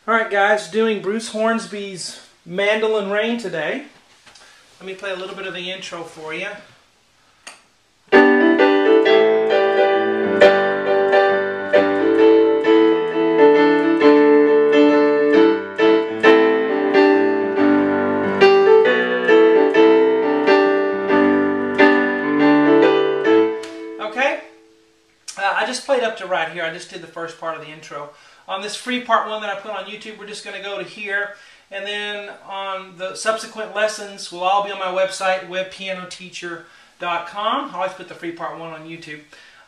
Alright guys, doing Bruce Hornsby's Mandolin Rain today. Let me play a little bit of the intro for you. Okay, I just played up to right here. I just did the first part of the intro. On this free part one that I put on YouTube, we're just going to go to here, and then on the subsequent lessons will all be on my website, webpianoteacher.com. I always put the free part one on YouTube.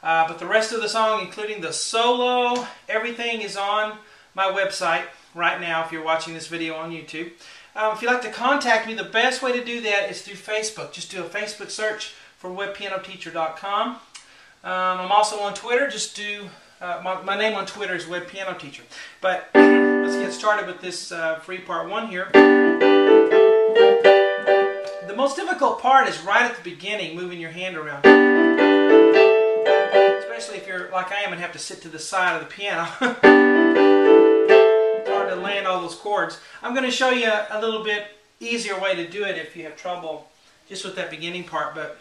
But the rest of the song, including the solo, everything is on my website right now if you're watching this video on YouTube. If you'd like to contact me, the best way to do that is through Facebook. Just do a Facebook search for webpianoteacher.com. I'm also on Twitter. Just do my name on Twitter is Web Piano Teacher. But let's get started with this free part one here. The most difficult part is right at the beginning, moving your hand around. Especially if you're like I am and have to sit to the side of the piano. It's hard to land all those chords. I'm going to show you a little bit easier way to do it if you have trouble just with that beginning part. But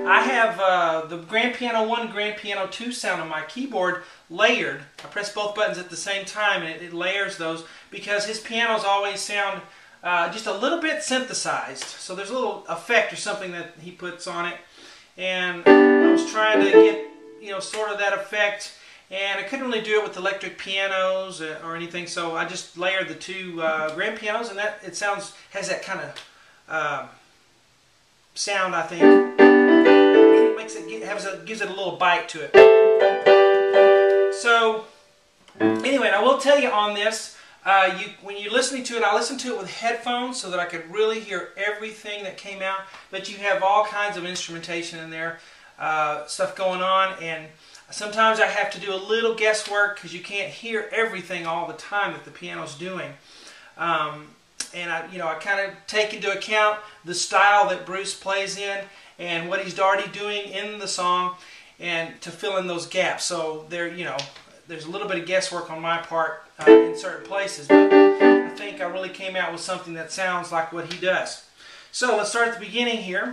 I have the grand piano 1 and grand piano 2 sound on my keyboard layered. I press both buttons at the same time and it layers those because his pianos always sound just a little bit synthesized. So there's a little effect or something that he puts on it. And I was trying to get, sort of that effect, and I couldn't really do it with electric pianos or anything, so I just layered the two grand pianos, and that has that kind of sound, I think. Gives it a little bite to it. So anyway, I will tell you on this, when you're listening to it, I listened to it with headphones so that I could really hear everything that came out. But you have all kinds of instrumentation in there, stuff going on, and sometimes I have to do a little guesswork because you can't hear everything all the time that the piano's doing. And I kind of take into account the style that Bruce plays in and what he's already doing in the song, and to fill in those gaps. So there's a little bit of guesswork on my part in certain places, but I think I really came out with something that sounds like what he does. So let's start at the beginning here.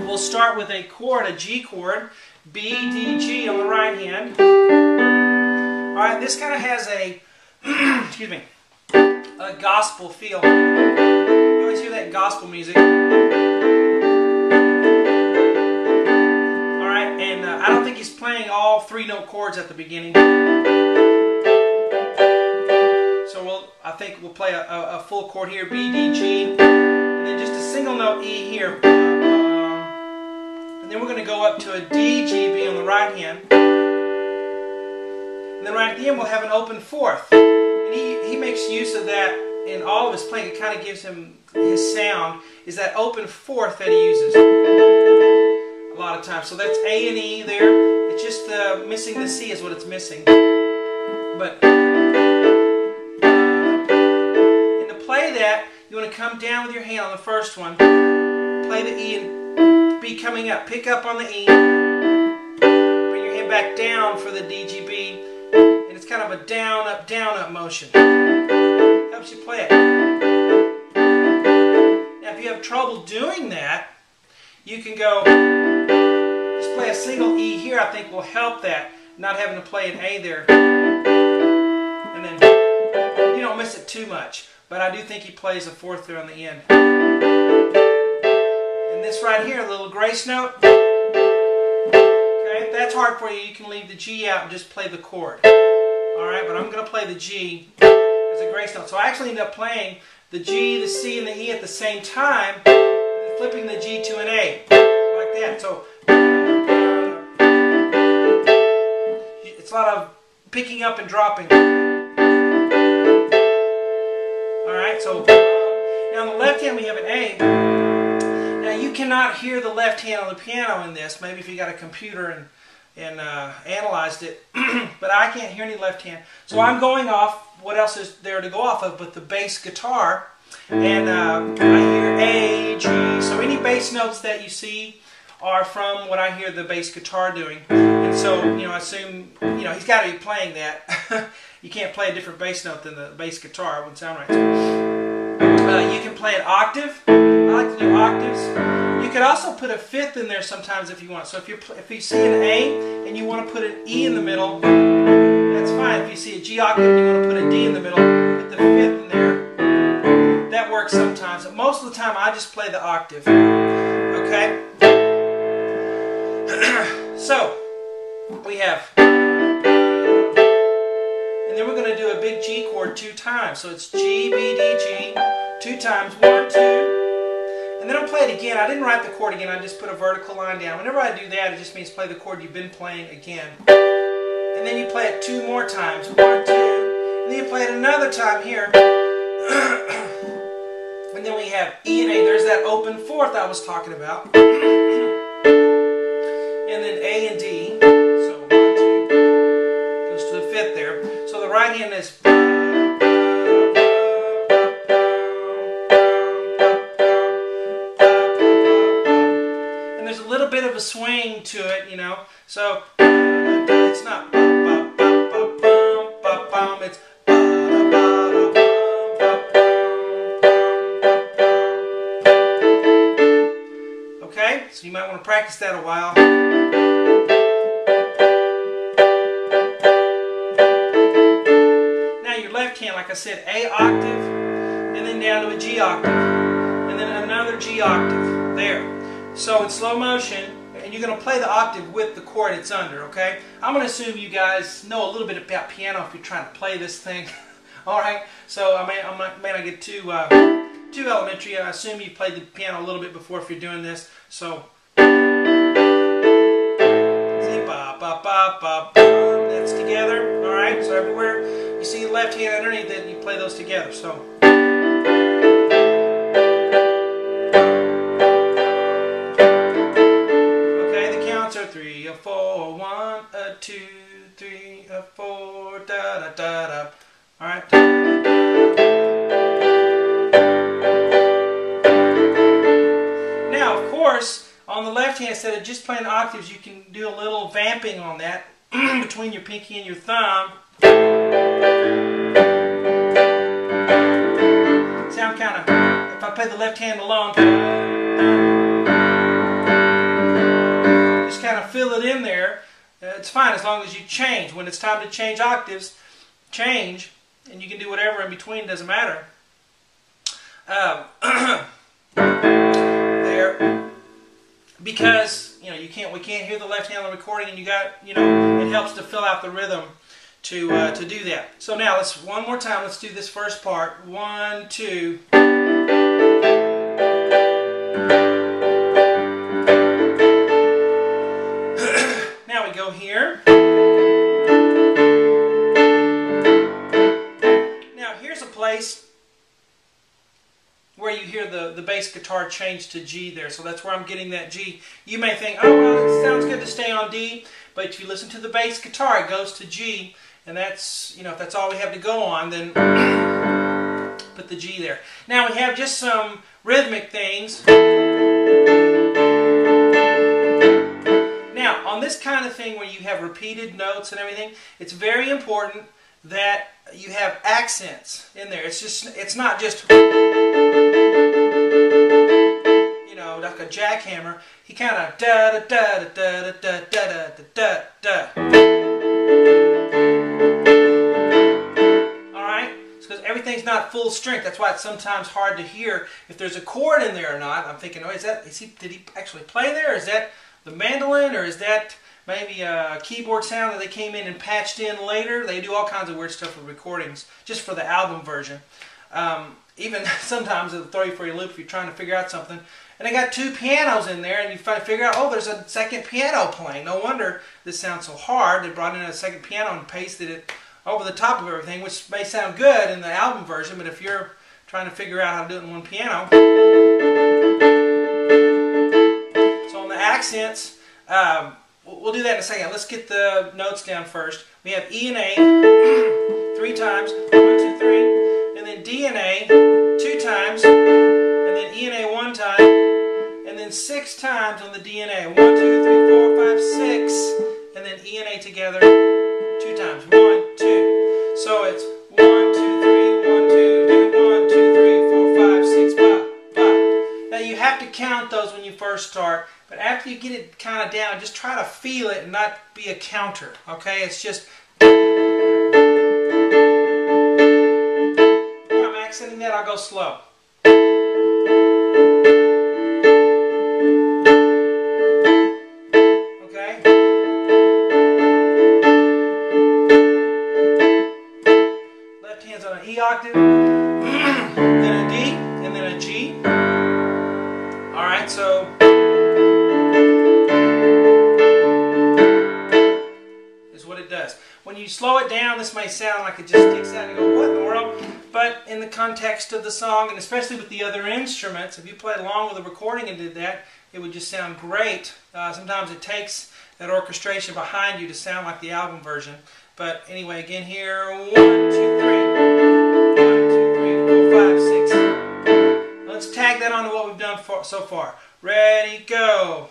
We'll start with a chord, a G chord, B, D, G on the right hand. All right, this kind of has a, excuse me, a gospel feel. You always hear that gospel music. I don't think he's playing all 3-note chords at the beginning. So I think we'll play a full chord here, B, D, G, and then just a single note E here. And then we're going to go up to a D, G, B on the right hand. And then right at the end we'll have an open fourth. And he makes use of that in all of his playing. It kind of gives him his sound, is that open fourth that he uses a lot of times. So that's A and E there. It's just missing the C is what it's missing. But and to play that, you want to come down with your hand on the first one, play the E and B coming up, pick up on the E, bring your hand back down for the D, G, B, and it's kind of a down, up motion. Helps you play it. Now if you have trouble doing that, you can go just play a single E here. I think will help that, not having to play an A there. And then you don't miss it too much. But I do think he plays a fourth there on the end. And this right here, a little grace note. Okay, if that's hard for you, you can leave the G out and just play the chord. Alright, but I'm going to play the G as a grace note. So I actually end up playing the G, the C, and the E at the same time, and then flipping the G to an A. Like that. So it's a lot of picking up and dropping. Alright, so now on the left hand we have an A. Now you cannot hear the left hand on the piano in this. Maybe if you got a computer and analyzed it. But I can't hear any left hand. So I'm going off, what else is there to go off of but the bass guitar. And I hear A, G. So any bass notes that you see are from what I hear the bass guitar doing. And so, I assume, he's got to be playing that. You can't play a different bass note than the bass guitar. It wouldn't sound right. You can play an octave. I like to do octaves. You could also put a fifth in there sometimes if you want. So if you see an A and you want to put an E in the middle, that's fine. If you see a G octave and you want to put a D in the middle, put the fifth in there. That works sometimes. But most of the time I just play the octave. Okay? So, we have, and then we're going to do a big G chord 2 times. So it's G, B, D, G, 2 times, 1, 2, and then I'll play it again. I didn't write the chord again, I just put a vertical line down. Whenever I do that, it just means play the chord you've been playing again. And then you play it 2 more times, 1, 2, and then you play it another time here. And then we have E and A. There's that open fourth I was talking about. And then A and D. So 1, 2, goes to the fifth there. So the right hand is. And there's a little bit of a swing to it, So it's not. It's. So you might want to practice that a while. Now your left hand, like I said, A octave, and then down to a G octave, and then another G octave, there. So in slow motion, and you're going to play the octave with the chord it's under, okay? I'm going to assume you guys know a little bit about piano if you're trying to play this thing. Alright, so I may not get too elementary. I assume you played the piano a little bit before if you're doing this. So, that's together. All right. So everywhere you see the left hand underneath it, you play those together. So. Okay. The counts are 3, 4, 1, 2, 3, 4, da da da da. All right. On the left hand, instead of just playing octaves, you can do a little vamping on that between your pinky and your thumb. Sound kind of, if I play the left hand alone, just kind of fill it in there. It's fine as long as you change. When it's time to change octaves, change, and you can do whatever in between, doesn't matter. There. Because we can't hear the left hand on the recording, and it helps to fill out the rhythm to do that. So now one more time. Let's do this first part. 1, 2. Now we go here. Now here's a place where you hear the bass guitar change to G there. So that's where I'm getting that G. You may think, oh, well, it sounds good to stay on D, but if you listen to the bass guitar, it goes to G, and that's, if that's all we have to go on, then put the G there. Now we have just some rhythmic things. Now, on this kind of thing where you have repeated notes and everything, it's very important that you have accents in there. It's not just, like a jackhammer. He kind of da da da da da da da da da da. All right, because everything's not full strength. That's why it's sometimes hard to hear if there's a chord in there or not. I'm thinking, oh, did he actually play there? Is that the mandolin, or is that maybe a keyboard sound that they came in and patched in later? They do all kinds of weird stuff with recordings, just for the album version. Even sometimes it'll throw you for your loop if you're trying to figure out something. And they got 2 pianos in there, and you figure out, oh, there's a second piano playing. No wonder this sounds so hard. They brought in a second piano and pasted it over the top of everything, which may sound good in the album version, but if you're trying to figure out how to do it in one piano. So on the accents, we'll do that in a second. Let's get the notes down first. We have E and A 3 times, 1, 2, 3, and then D and A 2 times, and then E and A 1 time, and then 6 times on the D and A. 1, 2, 3, 4, 5, 6. And then E and A together 2 times. 1, 2. So it's 1, 2, 3, 1, 2, 1, 2, 3, 4, 5, 6, ba. Now you have to count those when you first start, but after you get it kind of down, just try to feel it and not be a counter. Okay? It's just. When I'm accenting that, I'll go slow. On an E octave, then a D, and then a G. Alright, so is what it does. When you slow it down, this may sound like it just sticks out and you go, what in the world? But in the context of the song, and especially with the other instruments, if you played along with the recording and did that, it would just sound great. Sometimes it takes that orchestration behind you to sound like the album version. But anyway, again here, 1, 2, 3. 1, 2, 3, 4, 5, 6. Let's tag that on to what we've done so far. Ready, go.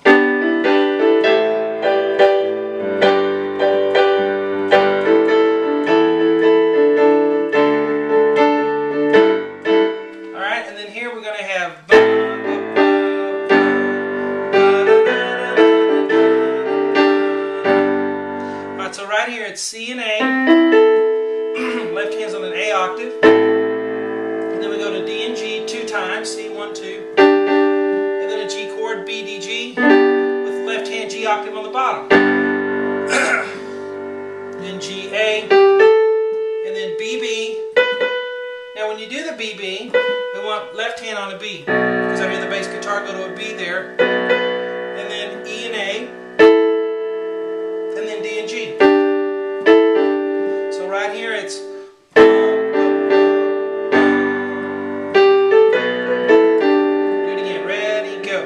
Alright, and then here we're going to have. So right here it's C and A, left hand's on an A octave, and then we go to D and G 2 times, C 1, 2, and then a G chord, B, D, G, with left hand G octave on the bottom. Then G, A, and then B, B. Now when you do the B, B, we want left hand on a B, because I hear the bass guitar go to a B there, and then E and A, and then D and G. So right here it's do it again. Ready, go.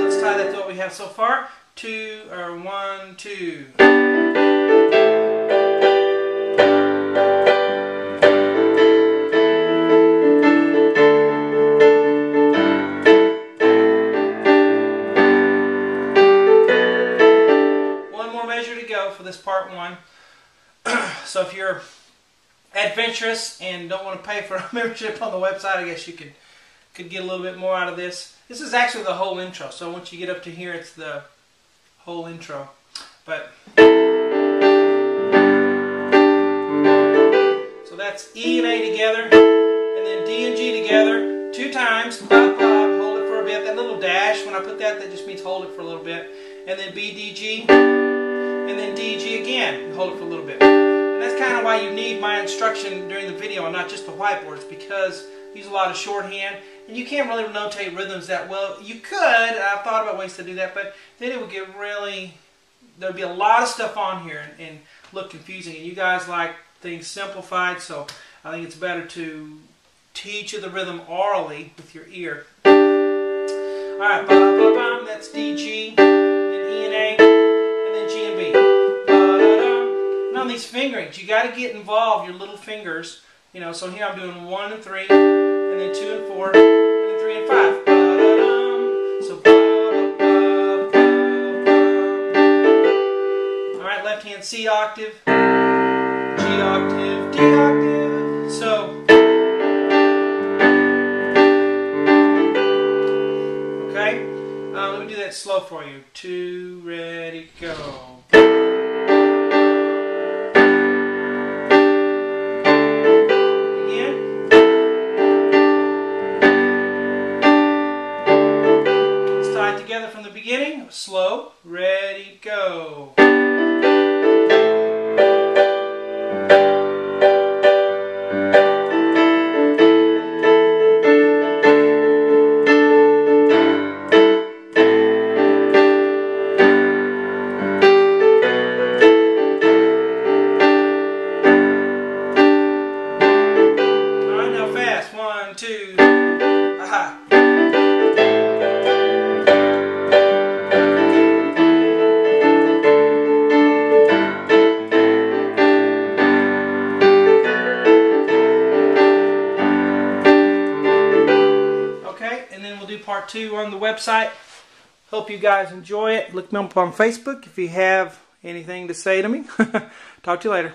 Let's tie that to what we have so far. 2 or 1, 2. For this part 1. So if you're adventurous and don't want to pay for a membership on the website, I guess you could get a little bit more out of this. This is actually the whole intro. So once you get up to here, it's the whole intro. But so that's E and A together, and then D and G together 2 times. Bop, bop, hold it for a bit. That little dash, when I put that, that just means hold it for a little bit. And then B, D, G. And then D, G again, and hold it for a little bit. And that's kind of why you need my instruction during the video and not just the whiteboards, because I use a lot of shorthand, and you can't really notate rhythms that well. You could, I've thought about ways to do that, but then it would get really, there'd be a lot of stuff on here and look confusing. And you guys like things simplified, so I think it's better to teach you the rhythm orally with your ear. Alright, ba-ba-bum, that's D, G, then E and A, and then G and B. And on these fingerings, you got to get involved, your little fingers. You know, so here I'm doing 1 and 3, and then 2 and 4, and then 3 and 5. So alright, left hand C octave, G octave, D octave. So okay, let me do that slow for you. 2, ready, go. Together from the beginning, slow, ready, go. Alright, now fast. 1, 2, aha. part 2 on the website. Hope you guys enjoy it. Look me up on Facebook if you have anything to say to me. Talk to you later.